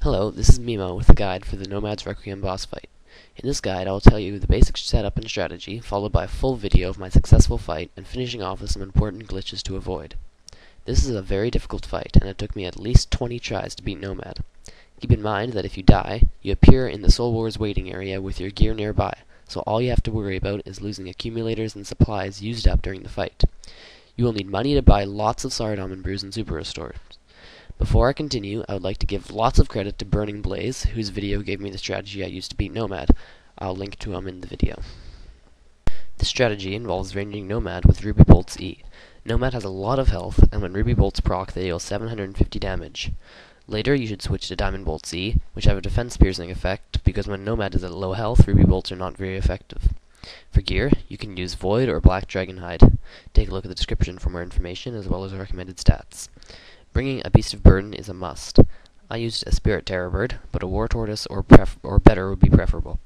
Hello, this is Mimo with a guide for the Nomad's Requiem boss fight. In this guide, I will tell you the basic setup and strategy, followed by a full video of my successful fight, and finishing off with some important glitches to avoid. This is a very difficult fight, and it took me at least 20 tries to beat Nomad. Keep in mind that if you die, you appear in the Soul Wars waiting area with your gear nearby, so all you have to worry about is losing accumulators and supplies used up during the fight. You will need money to buy lots of Sardom and Brews and Super Restores. Before I continue, I would like to give lots of credit to Burning Blaze, whose video gave me the strategy I used to beat Nomad. I'll link to him in the video. This strategy involves ranging Nomad with Ruby Bolt's E. Nomad has a lot of health, and when Ruby Bolts proc, they deal 750 damage. Later, you should switch to Diamond Bolt's E, which have a defense piercing effect, because when Nomad is at low health, Ruby Bolts are not very effective. For gear, you can use Void or Black Dragon Hide. Take a look at the description for more information, as well as recommended stats. Bringing a Beast of Burden is a must. I used a Spirit Terror Bird, but a War Tortoise or better would be preferable.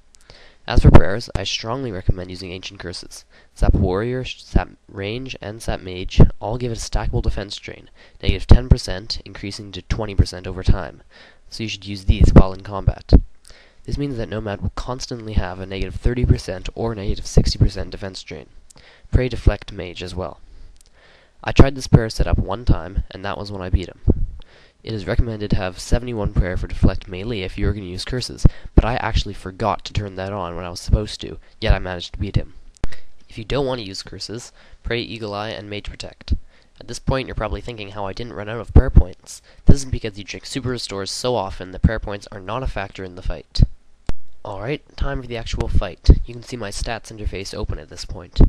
As for prayers, I strongly recommend using Ancient Curses. Sap Warrior, Sap Range, and Sap Mage all give it a stackable defense drain, negative 10%, increasing to 20% over time, so you should use these while in combat. This means that Nomad will constantly have a negative 30% or negative 60% defense drain. Pray Deflect Mage as well. I tried this prayer setup one time, and that was when I beat him. It is recommended to have 71 prayer for deflect melee if you are going to use curses, but I actually forgot to turn that on when I was supposed to, yet I managed to beat him. If you don't want to use curses, pray Eagle Eye and Mage Protect. At this point you're probably thinking how I didn't run out of prayer points. This is because you drink super restores so often that prayer points are not a factor in the fight. Alright, time for the actual fight. You can see my stats interface open at this point.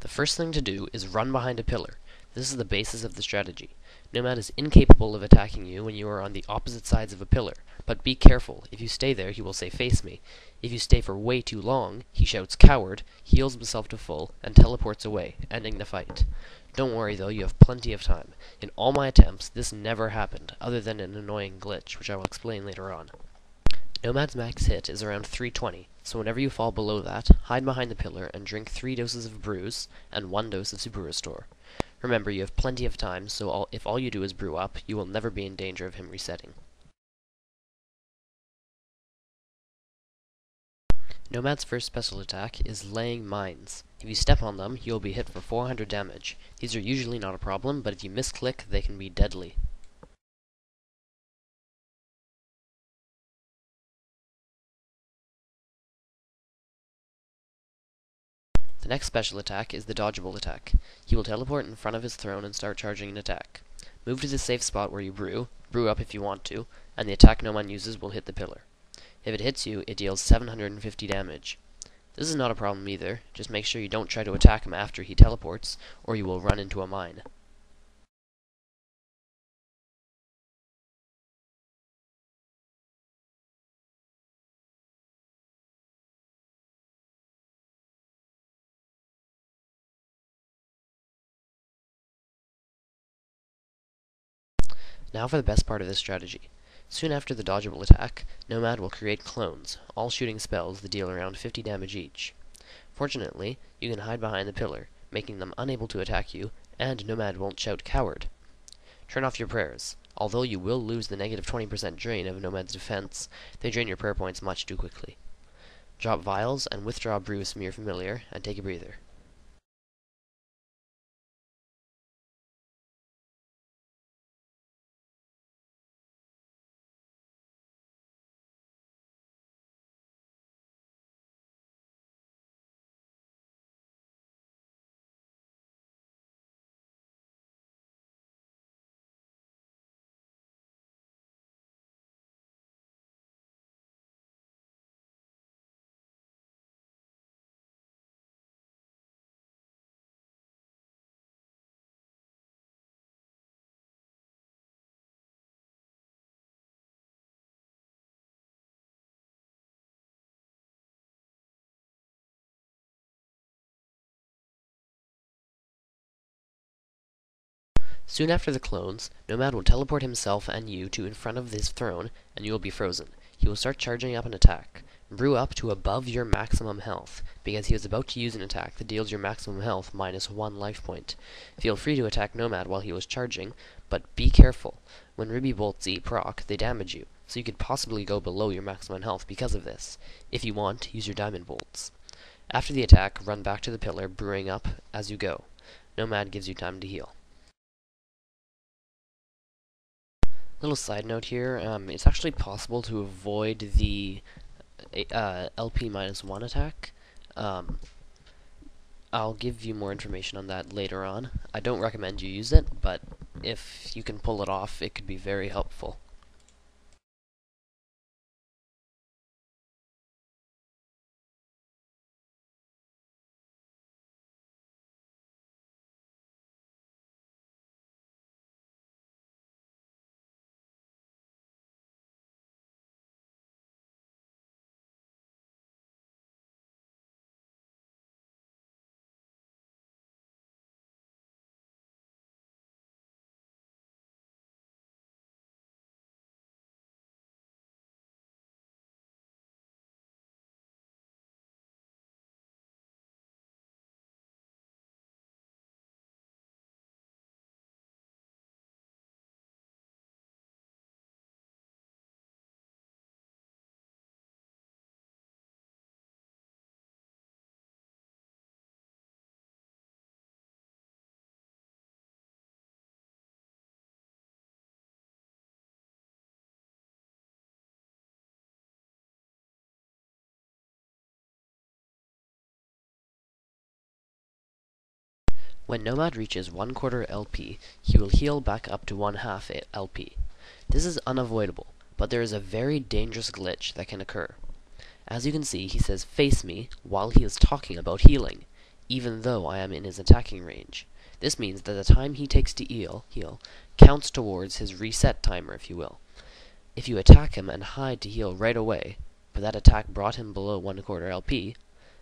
The first thing to do is run behind a pillar. This is the basis of the strategy. Nomad is incapable of attacking you when you are on the opposite sides of a pillar, but be careful. If you stay there, he will say face me. If you stay for way too long, he shouts coward, heals himself to full, and teleports away, ending the fight. Don't worry though, you have plenty of time. In all my attempts, this never happened, other than an annoying glitch, which I will explain later on. Nomad's max hit is around 320, so whenever you fall below that, hide behind the pillar and drink 3 doses of brews and 1 dose of super restore. Remember, you have plenty of time, so if all you do is brew up, you will never be in danger of him resetting. Nomad's first special attack is laying mines. If you step on them, you will be hit for 400 damage. These are usually not a problem, but if you misclick, they can be deadly. The next special attack is the dodgeable attack. He will teleport in front of his throne and start charging an attack. Move to the safe spot where you brew up if you want to, and the attack Nomad uses will hit the pillar. If it hits you, it deals 750 damage. This is not a problem either, just make sure you don't try to attack him after he teleports, or you will run into a mine. Now for the best part of this strategy. Soon after the dodgeable attack, Nomad will create clones, all shooting spells that deal around 50 damage each. Fortunately, you can hide behind the pillar, making them unable to attack you, and Nomad won't shout coward. Turn off your prayers. Although you will lose the negative 20% drain of Nomad's defense, they drain your prayer points much too quickly. Drop vials and withdraw brews from your familiar, and take a breather. Soon after the clones, Nomad will teleport himself and you to in front of his throne, and you will be frozen. He will start charging up an attack. Brew up to above your maximum health, because he was about to use an attack that deals your maximum health minus 1 life point. Feel free to attack Nomad while he was charging, but be careful. When Ruby Bolts proc, they damage you, so you could possibly go below your maximum health because of this. If you want, use your Diamond Bolts. After the attack, run back to the pillar, brewing up as you go. Nomad gives you time to heal. Little side note here, it's actually possible to avoid the LP-1 attack. I'll give you more information on that later on. I don't recommend you use it, but if you can pull it off, it could be very helpful. When Nomad reaches 1/4 LP, he will heal back up to 1/2 LP. This is unavoidable, but there is a very dangerous glitch that can occur. As you can see, he says "face me" while he is talking about healing, even though I am in his attacking range. This means that the time he takes to heal counts towards his reset timer, if you will. If you attack him and hide to heal right away, but that attack brought him below 1/4 LP,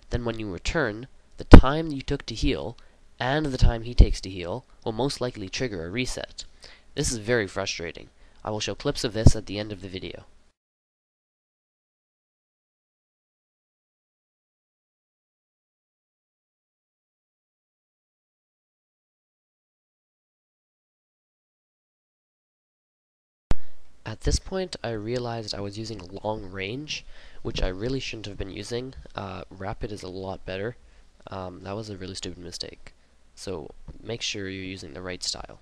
then when you return, the time you took to heal and the time he takes to heal will most likely trigger a reset. This is very frustrating. I will show clips of this at the end of the video. At this point, I realized I was using long range, which I really shouldn't have been using. Rapid is a lot better. That was a really stupid mistake. So make sure you're using the right style.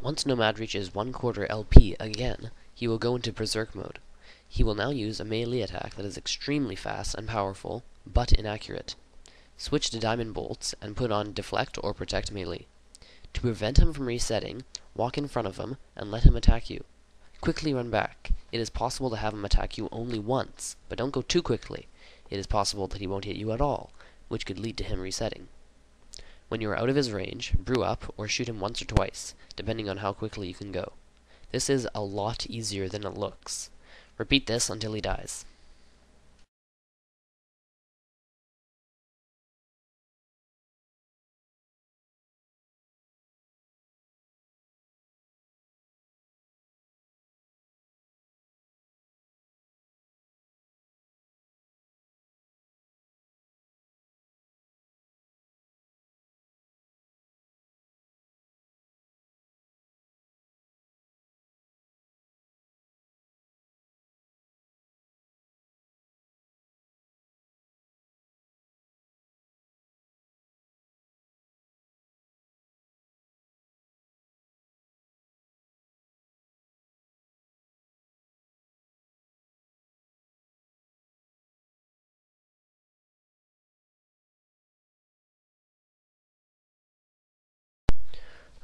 Once Nomad reaches 1/4 LP again, he will go into Berserk mode. He will now use a melee attack that is extremely fast and powerful, but inaccurate. Switch to Diamond Bolts and put on Deflect or Protect melee. To prevent him from resetting, walk in front of him and let him attack you. Quickly run back. It is possible to have him attack you only once, but don't go too quickly. It is possible that he won't hit you at all, which could lead to him resetting. When you are out of his range, brew up or shoot him once or twice, depending on how quickly you can go. This is a lot easier than it looks. Repeat this until he dies.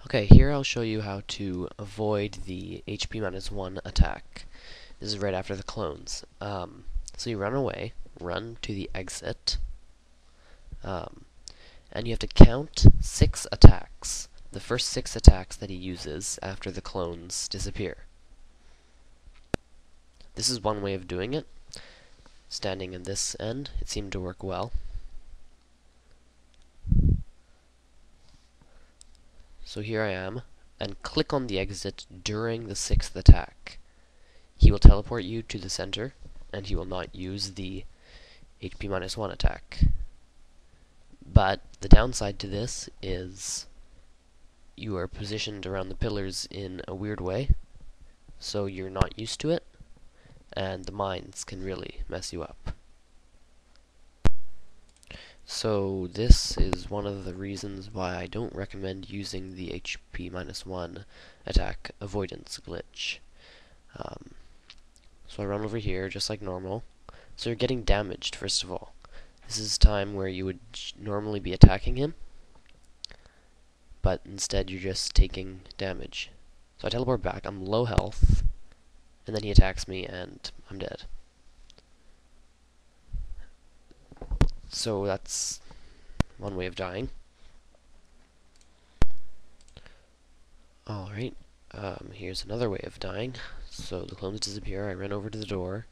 Okay, here I'll show you how to avoid the HP -1 attack. This is right after the clones. So you run away, run to the exit, and you have to count 6 attacks. The first 6 attacks that he uses after the clones disappear. This is one way of doing it. Standing in this end, it seemed to work well. So here I am, and click on the exit during the 6th attack. He will teleport you to the center, and he will not use the HP -1 attack. But the downside to this is you are positioned around the pillars in a weird way, so you're not used to it, and the mines can really mess you up. So this is one of the reasons why I don't recommend using the HP -1 attack avoidance glitch. So I run over here just like normal. So you're getting damaged first of all. This is time where you would normally be attacking him, but instead you're just taking damage. So I teleport back, I'm low health, and then he attacks me and I'm dead. So that's one way of dying. Alright, here's another way of dying. So the clones disappear, I run over to the door,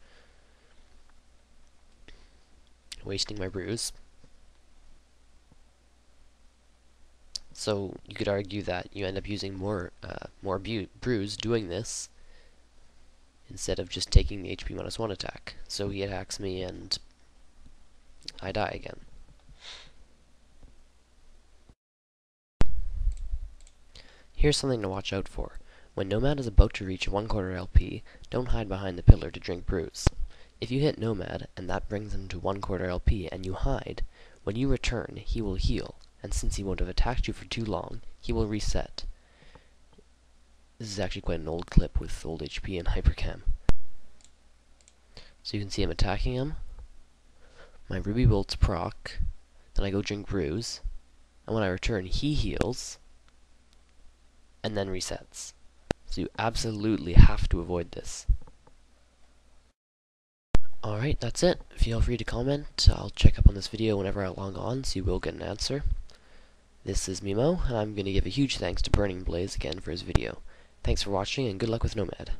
wasting my brews. So you could argue that you end up using more brews doing this instead of just taking the HP -1 attack. So he attacks me and I die again. Here's something to watch out for. When Nomad is about to reach 1/4 LP, don't hide behind the pillar to drink brews. If you hit Nomad, and that brings him to 1/4 LP, and you hide, when you return, he will heal, and since he won't have attacked you for too long, he will reset. This is actually quite an old clip with old HP and hypercam. So you can see him attacking him. My ruby bolts proc, then I go drink brews, and when I return, he heals, and then resets. So you absolutely have to avoid this. Alright, that's it. Feel free to comment. I'll check up on this video whenever I log on, so you will get an answer. This is Mimo, and I'm going to give a huge thanks to Burning Blaze again for his video. Thanks for watching, and good luck with Nomad.